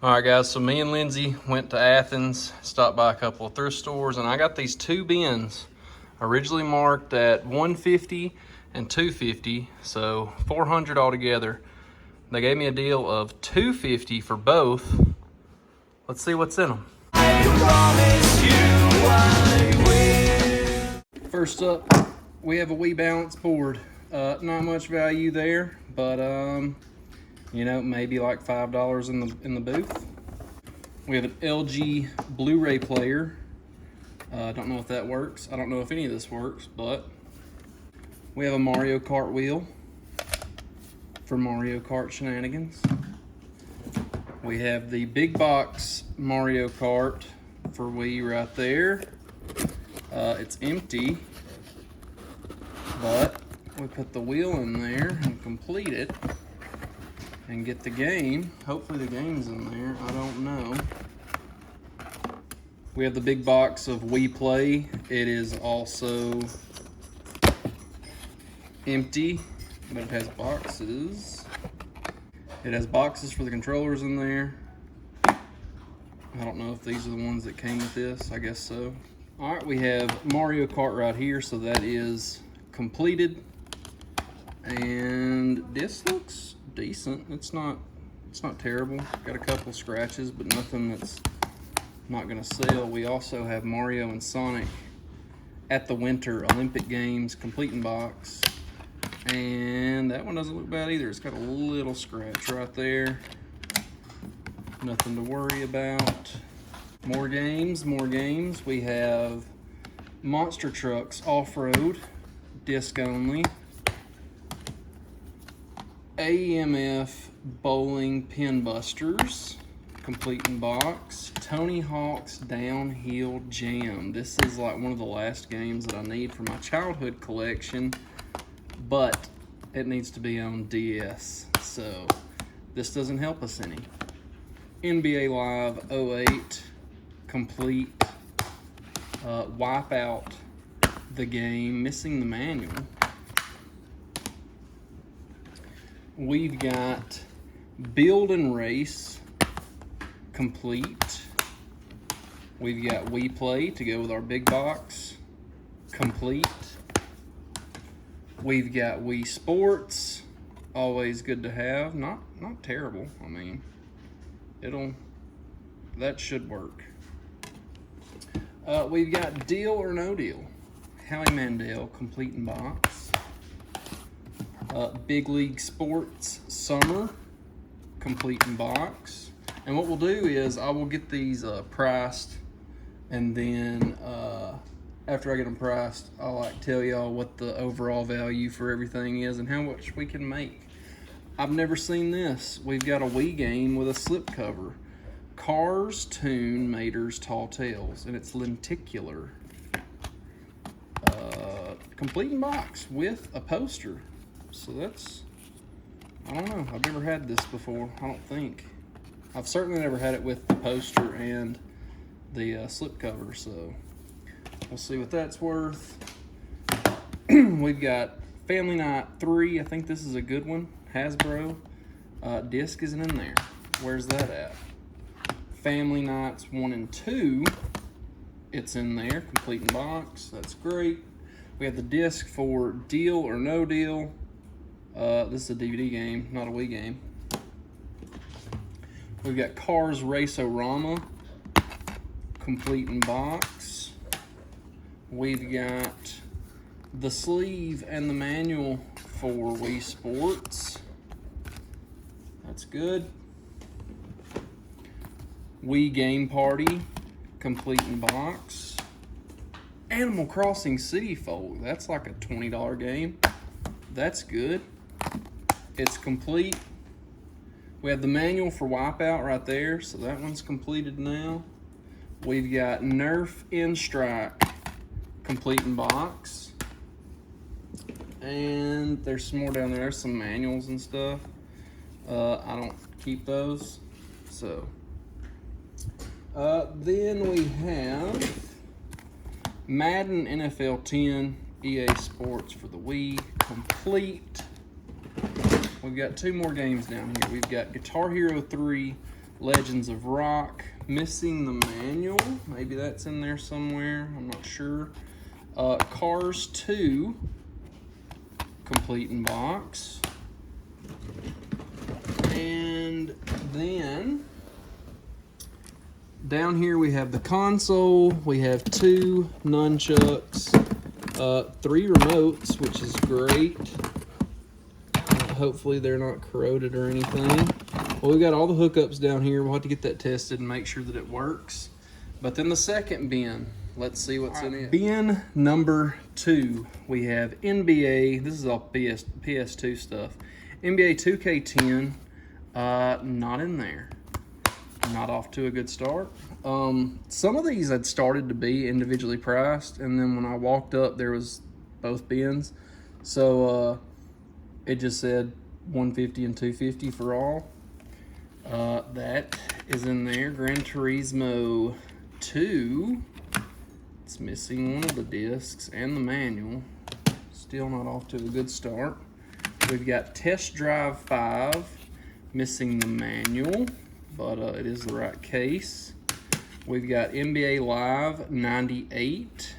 All right, guys, so me and Lindsay went to Athens, stopped by a couple of thrift stores, and I got these two bins originally marked at $150 and $250, so $400 altogether. They gave me a deal of $250 for both. Let's see what's in them. First up, we have a We Balance board. Not much value there, but you know, maybe like $5 in the booth. We have an LG Blu-ray player. Don't know if that works. I don't know if any of this works, but we have a Mario Kart wheel for Mario Kart shenanigans. We have the big box Mario Kart for Wii right there. It's empty, but we put the wheel in there and complete it and get the game. Hopefully the game's in there, I don't know. We have the big box of Wii Play. It is also empty, but it has boxes. It has boxes for the controllers in there. I don't know if these are the ones that came with this. I guess so. All right, we have Mario Kart right here, so that is completed. And this looks decent. It's not terrible. Got a couple scratches, but nothing that's not gonna sell. We also have Mario and Sonic at the Winter Olympic Games complete in box. And that one doesn't look bad either. It's got a little scratch right there. Nothing to worry about. More games. We have Monster Trucks Off-Road, disc only. AMF Bowling Pin Busters, complete in box. Tony Hawk's Downhill Jam. This is like one of the last games that I need for my childhood collection, but it needs to be on DS, so this doesn't help us any. NBA Live 08, complete. Wipe out the game, missing the manual. We've got Build and Race, complete. We've got Wii Play to go with our big box, complete. We've got Wii Sports, always good to have. Not terrible. I mean, that should work. We've got Deal or No Deal, Howie Mandel, complete in box. Big League Sports Summer, complete in box. And what we'll do is I will get these priced, and then after I get them priced, I'll like tell y'all what the overall value for everything is and how much we can make. I've never seen this. We've got a Wii game with a slipcover. Cars Tune Mater's Tall Tales, and it's lenticular. Complete in box with a poster. So that's, I don't know, I've never had this before, I don't think. I've certainly never had it with the poster and the slipcover, so we'll see what that's worth. We've got Family Night 3, I think this is a good one, Hasbro. Disc isn't in there. Where's that at? Family Nights 1 and 2, it's in there, complete in box, that's great. We have the disc for Deal or No Deal. This is a DVD game, not a Wii game. We've got Cars Race-O-Rama, complete in box. We've got the sleeve and the manual for Wii Sports. That's good. Wii Game Party, complete in box. Animal Crossing City Folk, that's like a $20 game. That's good. It's complete. We have the manual for Wipeout right there, so that one's completed now. We've got Nerf In Strike, complete in box. And there's some more down there, some manuals and stuff. I don't keep those, so. Then we have Madden NFL 10 EA Sports for the Wii, complete. We've got two more games down here. We've got Guitar Hero 3 Legends of Rock, missing the manual. Maybe that's in there somewhere. I'm not sure. Cars 2, complete in box. And then down here we have the console. We have 2 nunchucks, 3 remotes, which is great. Hopefully they're not corroded or anything. Well, we got all the hookups down here. We'll have to get that tested and make sure that it works. But then the second bin, let's see what's in it. Bin number 2, we have NBA. This is all PS2 stuff. NBA 2K10, not in there. Not off to a good start. Some of these had started to be individually priced, and then when I walked up, there was both bins. So it just said $150 and $250 for all. That is in there. Gran Turismo 2. It's missing one of the discs and the manual. Still not off to a good start. We've got Test Drive 5, missing the manual, but it is the right case. We've got NBA Live 98.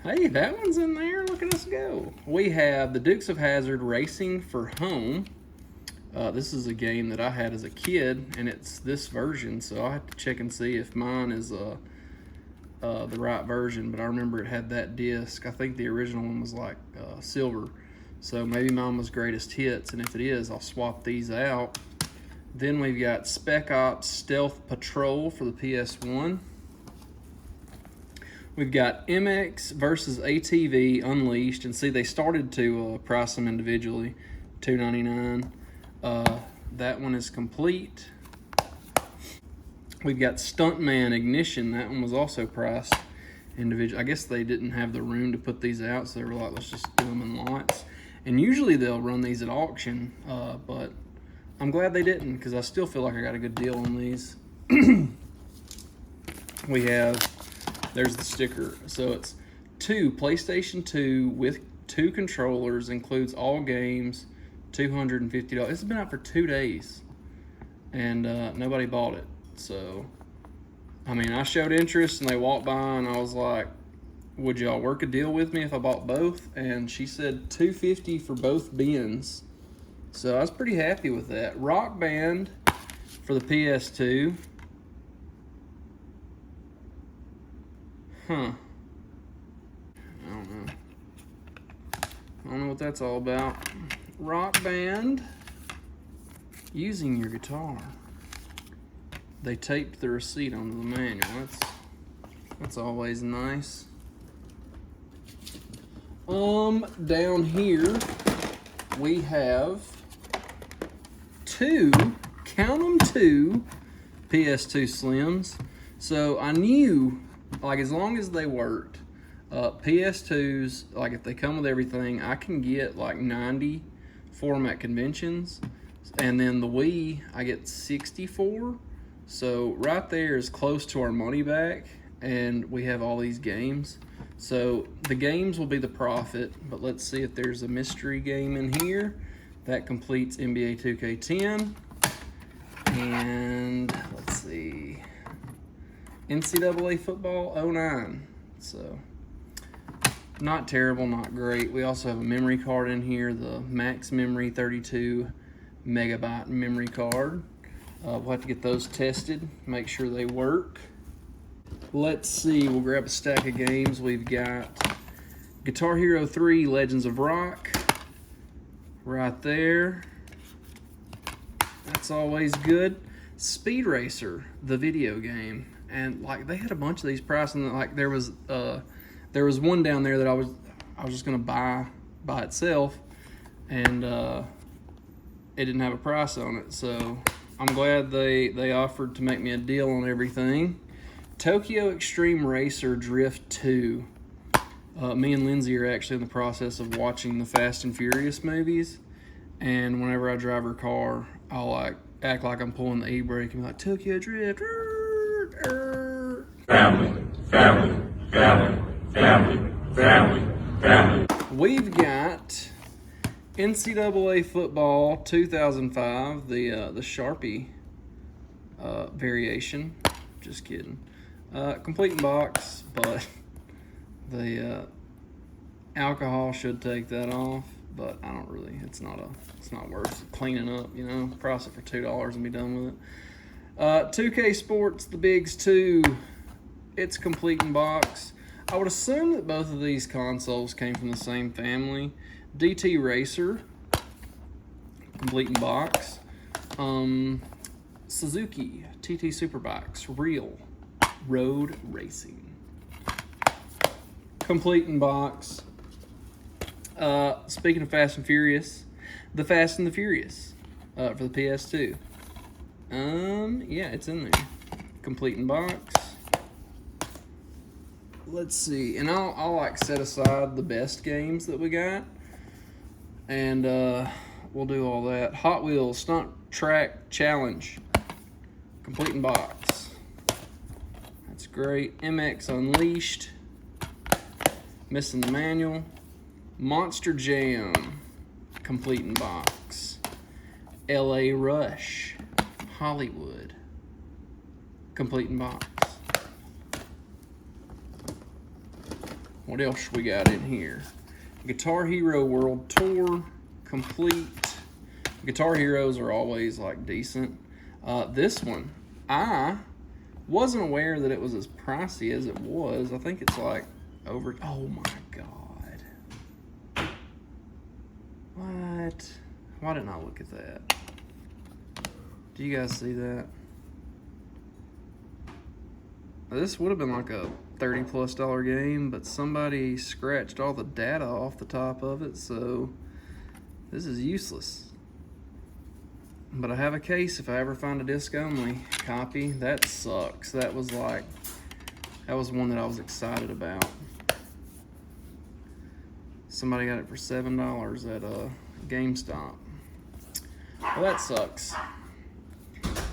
Hey, that one's in there. Look at us go. We have the Dukes of Hazzard Racing for Home. This is a game that I had as a kid, and it's this version, so I'll have to check and see if mine is the right version, but I remember it had that disc. I think the original one was like silver, so maybe mine was Greatest Hits, and if it is, I'll swap these out. Then we've got Spec Ops Stealth Patrol for the PS1. We've got MX versus ATV Unleashed, and see, they started to price them individually, $2.99. That one is complete. We've got Stuntman Ignition. That one was also priced individually. I guess they didn't have the room to put these out, so they were like, let's just do them in lots. And usually they'll run these at auction, but I'm glad they didn't, because I still feel like I got a good deal on these. We have, there's the sticker. So it's 2 PlayStation 2 with 2 controllers, includes all games, $250. It's been out for 2 days, and nobody bought it. So, I mean, I showed interest, and they walked by, and I was like, would y'all work a deal with me if I bought both? And she said $250 for both bins. So I was pretty happy with that. Rock Band for the PS2. I don't know what that's all about. Rock Band, using your guitar. They taped the receipt onto the manual. That's always nice. Down here we have 2, count them, 2 PS2 Slims. So I knew, like, as long as they worked, PS2s, like, if they come with everything, I can get like 90 for them at conventions, and then the Wii I get 64. So right there is close to our money back, and we have all these games. So the games will be the profit, but let's see if there's a mystery game in here. That completes NBA 2K10. And let's see, NCAA Football 09. So not terrible, not great. We also have a memory card in here, the Max Memory 32 megabyte memory card. We'll have to get those tested, make sure they work. Let's see, we'll grab a stack of games. We've got Guitar Hero 3 Legends of Rock right there. That's always good. Speed Racer, the video game. And like, they had a bunch of these prices, and like there was one down there that I was just gonna buy by itself, and it didn't have a price on it. So I'm glad they offered to make me a deal on everything. Tokyo Extreme Racer Drift 2. Me and Lindsay are actually in the process of watching the Fast and Furious movies, and whenever I drive her car, I'll like act like I'm pulling the e-brake and be like, Tokyo Drift. Family, family, family, family, family, family. We've got NCAA Football 2005, the Sharpie variation. Just kidding. Complete in box, but the alcohol should take that off, but I don't really, it's not worth cleaning up, you know. Price it for $2 and be done with it. 2K Sports, the Bigs 2, it's complete in box. I would assume that both of these consoles came from the same family. DT Racer, complete in box. Suzuki TT Superbikes, Real Road Racing, complete in box. Speaking of Fast and Furious, the Fast and the Furious for the PS2. Yeah, it's in there. Complete in box. Let's see, and I'll like set aside the best games that we got, and we'll do all that. Hot Wheels Stunt Track Challenge, complete in box. That's great. MX Unleashed, missing the manual. Monster Jam, complete in box. LA Rush, Hollywood, complete in box. What else we got in here? Guitar Hero World Tour, complete. Guitar Heroes are always like decent. This one, I wasn't aware that it was as pricey as it was. I think it's like over, oh my God. What? Why didn't I look at that? Do you guys see that? This would have been like a $30+ game, but somebody scratched all the data off the top of it, so this is useless. But I have a case if I ever find a disc only copy. That sucks. That was one that I was excited about. Somebody got it for $7 at GameStop. Well, that sucks.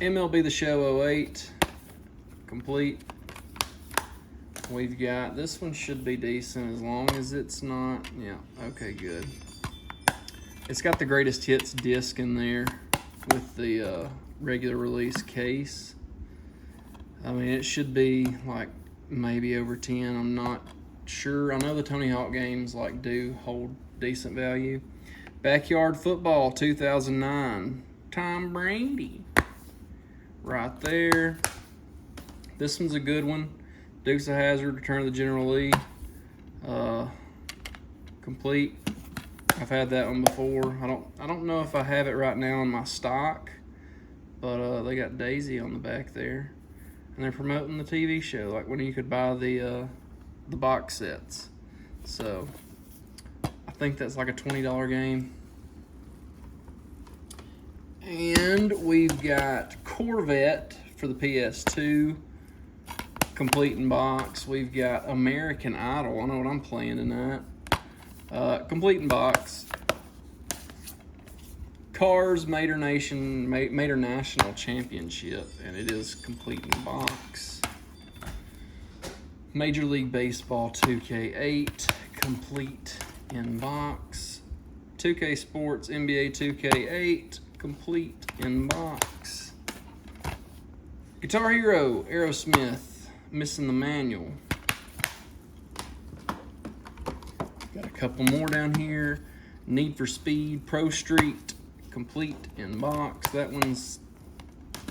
MLB The Show 08, complete. We've got, this one should be decent as long as it's not, yeah, okay, good. It's got the greatest hits disc in there with the regular release case. I mean, it should be like maybe over 10, I'm not sure. I know the Tony Hawk games like do hold decent value. Backyard Football 2009, Tom Brady, right there. This one's a good one. Dukes of Hazzard, Return of the General Lee, complete. I've had that one before. I don't know if I have it right now in my stock, but they got Daisy on the back there, and they're promoting the TV show, like when you could buy the box sets. So I think that's like a $20 game. And we've got Corvette for the PS2, complete in box. We've got American Idol. I know what I'm playing tonight. Complete in box. Cars Mater National Championship, and it is complete in box. Major League Baseball 2K8, complete in box. 2K Sports NBA 2K8, complete in box. Guitar Hero Aerosmith, missing the manual. Got a couple more down here. Need for Speed Pro Street, complete in box. That one's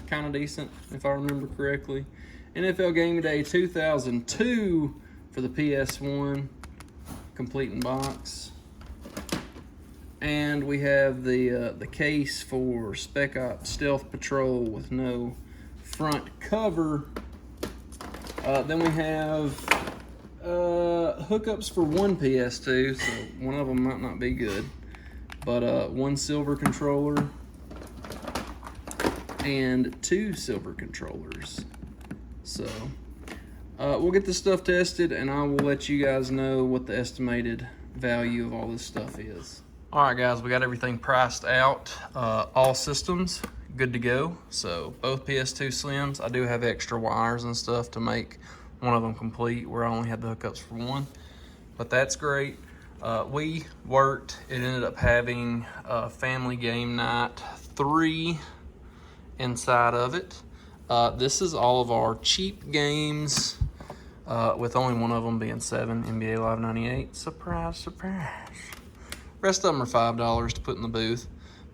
kind of decent if I remember correctly. NFL Game Day 2002 for the PS1, complete in box. And we have the case for Spec Ops Stealth Patrol with no front cover. Then we have hookups for one PS2, so one of them might not be good. But one silver controller and two silver controllers. So we'll get this stuff tested, and I will let you guys know what the estimated value of all this stuff is. All right, guys, we got everything priced out. All systems good to go. So both PS2 Slims. I do have extra wires and stuff to make one of them complete, where I only had the hookups for one, but that's great. We worked, it ended up having Family Game Night 3 inside of it. This is all of our cheap games, with only one of them being 7 NBA Live 98. Surprise, surprise. Rest of them are $5 to put in the booth.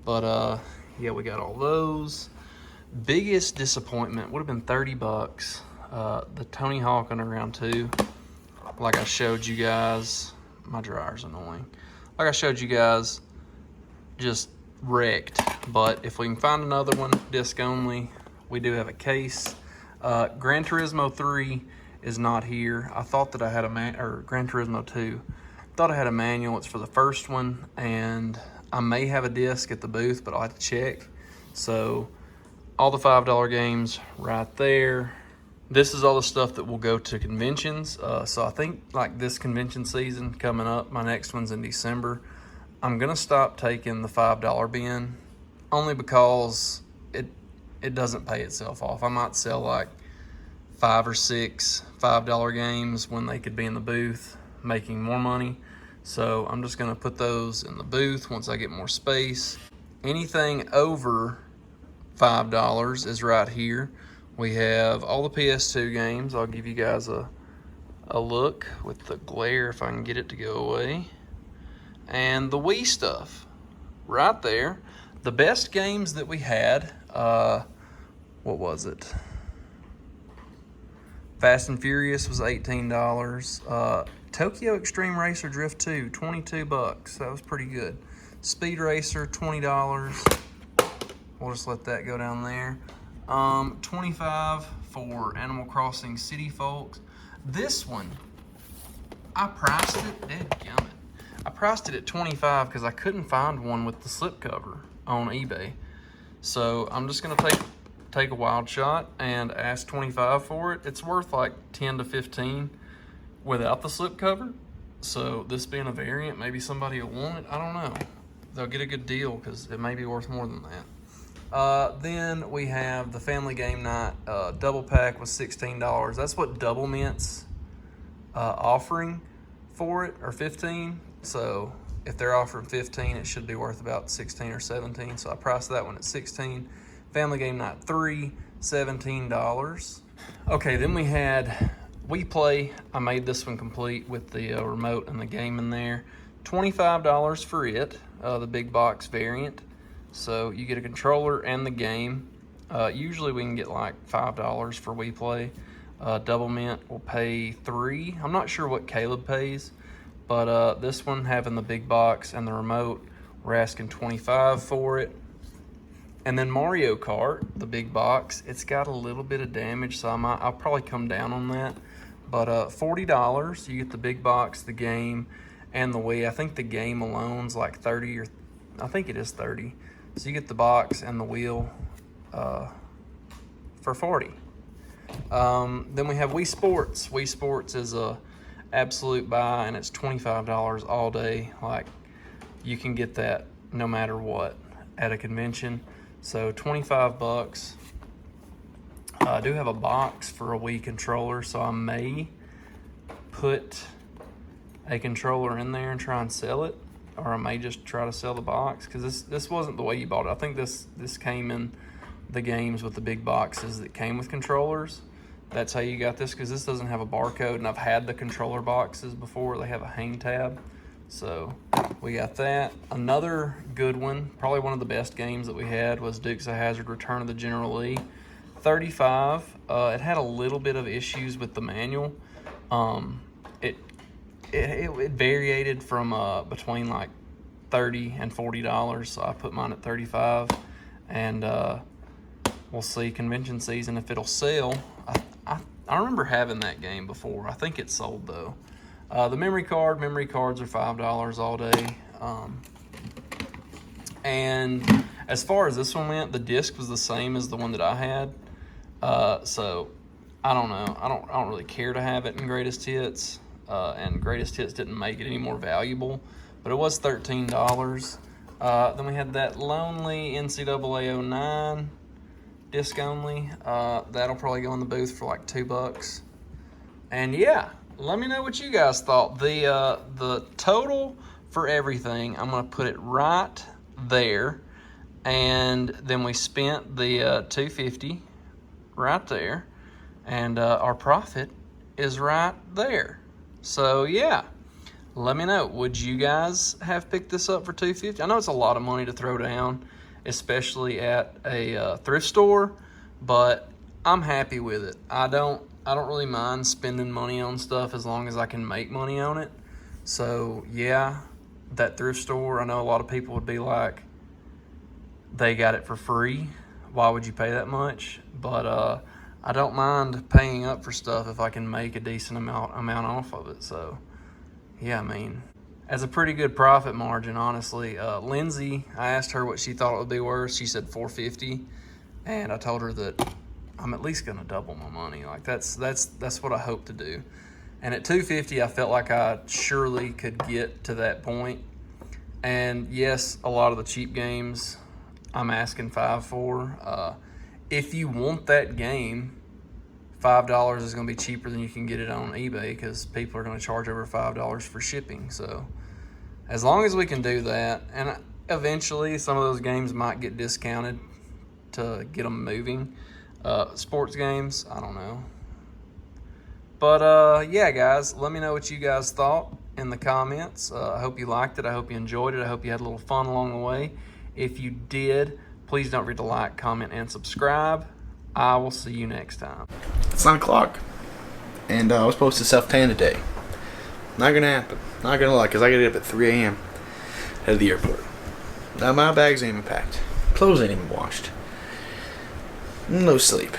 But yeah, we got all those. Biggest disappointment would have been $30. The Tony Hawk under round 2. Like I showed you guys, my dryer's annoying. Like I showed you guys, just wrecked. But if we can find another one, disc only, we do have a case. Gran Turismo 3 is not here. I thought that I had or Gran Turismo 2. Thought I had a manual. It's for the first one, and I may have a disc at the booth, but I'll have to check. So all the $5 games right there. This is all the stuff that will go to conventions. So I think like this convention season coming up, my next one's in December, I'm gonna stop taking the $5 bin, only because it doesn't pay itself off. I might sell like 5 or 6 $5 games when they could be in the booth making more money. So I'm just gonna put those in the booth once I get more space. Anything over $5 is right here. We have all the PS2 games. I'll give you guys a look with the glare if I can get it to go away. And the Wii stuff right there. The best games that we had, what was it? Fast and Furious was $18. Tokyo Extreme Racer Drift 2, $22. That was pretty good. Speed Racer, $20. We'll just let that go down there. $25 for Animal Crossing City Folks. This one, I priced it, dadgummit. I priced it at $25 because I couldn't find one with the slipcover on eBay. So I'm just gonna take a wild shot and ask $25 for it. It's worth like $10 to $15 without the slipcover. So this being a variant, maybe somebody will want it. I don't know. They'll get a good deal because it may be worth more than that. Then we have the Family Game Night double pack was $16. That's what Double Mint's offering for it, or $15. So if they're offering $15, it should be worth about $16 or $17. So I priced that one at $16. Family Game Night 3, $17. Okay, then we had We Play. I made this one complete with the remote and the game in there. $25 for it, the big box variant. So you get a controller and the game. Usually we can get like $5 for We Play. Double Mint will pay $3. I'm not sure what Caleb pays, but this one, having the big box and the remote, we're asking $25 for it. And then Mario Kart, the big box, it's got a little bit of damage, so I'll probably come down on that. But $40, you get the big box, the game, and the Wii. I think the game alone's like 30, or I think it is 30. So you get the box and the wheel for 40. Then we have Wii Sports. Wii Sports is a absolute buy, and it's $25 all day. Like, you can get that no matter what at a convention. So $25. I do have a box for a Wii controller, so I may put a controller in there and try and sell it. Or I may just try to sell the box, because this wasn't the way you bought it. I think this came in the games with the big boxes that came with controllers. That's how you got this, because this doesn't have a barcode, and I've had the controller boxes before. They have a hang tab. So we got that. Another good one, probably one of the best games that we had, was Dukes of Hazzard Return of the General Lee. $35. It had a little bit of issues with the manual. It variated from between like $30 and $40, so I put mine at $35, and we'll see convention season if it'll sell. I remember having that game before. I think it sold though. The memory cards are $5 all day. And as far as this one went, the disc was the same as the one that I had. So I don't know. I don't really care to have it in Greatest Hits. And Greatest Hits didn't make it any more valuable, but it was $13. Then we had that Lonely NCAA 09 disc only. That'll probably go in the booth for like $2. And yeah, let me know what you guys thought. The total for everything, I'm gonna put it right there. And then we spent the $250 right there, and our profit is right there. So yeah, let me know, would you guys have picked this up for $250? I know it's a lot of money to throw down, especially at a thrift store, but I'm happy with it. I don't really mind spending money on stuff as long as I can make money on it. So yeah, that thrift store, I know a lot of people would be like, they got it for free, why would you pay that much? But I don't mind paying up for stuff if I can make a decent amount off of it. So yeah, I mean, as a pretty good profit margin, honestly. Lindsay, I asked her what she thought it would be worth. She said $450, and I told her that I'm at least gonna double my money. Like that's what I hope to do. And at $250, I felt like I surely could get to that point. And yes, a lot of the cheap games I'm asking $5 for. If you want that game, $5 is going to be cheaper than you can get it on eBay, because people are going to charge over $5 for shipping. So as long as we can do that, and eventually some of those games might get discounted to get them moving. Sports games, I don't know. But yeah, guys, let me know what you guys thought in the comments. I hope you liked it. I hope you enjoyed it. I hope you had a little fun along the way. If you did, please don't forget to like, comment, and subscribe. I will see you next time. It's 9 o'clock, and I was supposed to self-tan today. Not gonna happen. Not gonna lie, because I get up at 3 a.m. head to the airport. Now my bags ain't even packed. Clothes ain't even washed. No sleep.